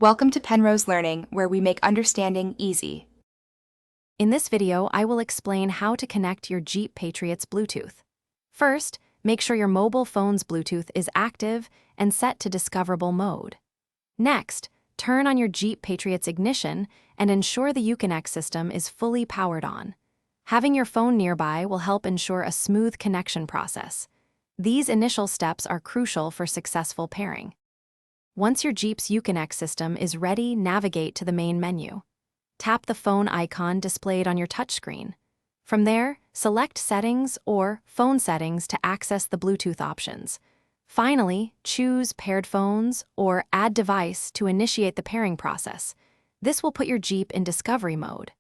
Welcome to Penrose Learning, where we make understanding easy. In this video, I will explain how to connect your Jeep Patriot's Bluetooth. First, make sure your mobile phone's Bluetooth is active and set to discoverable mode. Next, turn on your Jeep Patriot's ignition and ensure the Uconnect system is fully powered on. Having your phone nearby will help ensure a smooth connection process. These initial steps are crucial for successful pairing. Once your Jeep's Uconnect system is ready, navigate to the main menu. Tap the phone icon displayed on your touchscreen. From there, select Settings or Phone Settings to access the Bluetooth options. Finally, choose Paired Phones or Add Device to initiate the pairing process. This will put your Jeep in discovery mode.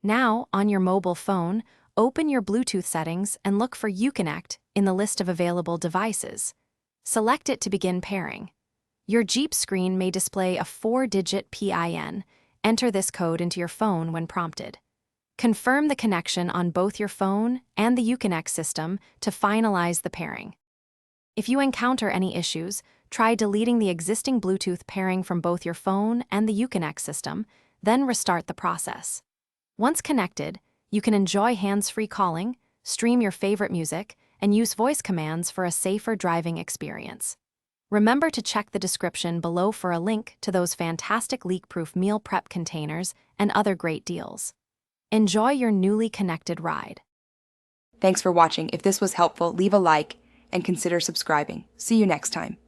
Now, on your mobile phone, open your Bluetooth settings and look for Uconnect in the list of available devices. Select it to begin pairing. Your Jeep screen may display a 4-digit PIN. Enter this code into your phone when prompted. Confirm the connection on both your phone and the Uconnect system to finalize the pairing. If you encounter any issues, try deleting the existing Bluetooth pairing from both your phone and the Uconnect system, then restart the process. Once connected, you can enjoy hands-free calling, stream your favorite music, and use voice commands for a safer driving experience. Remember to check the description below for a link to those fantastic leak-proof meal prep containers and other great deals. Enjoy your newly connected ride. Thanks for watching. If this was helpful, leave a like and consider subscribing. See you next time.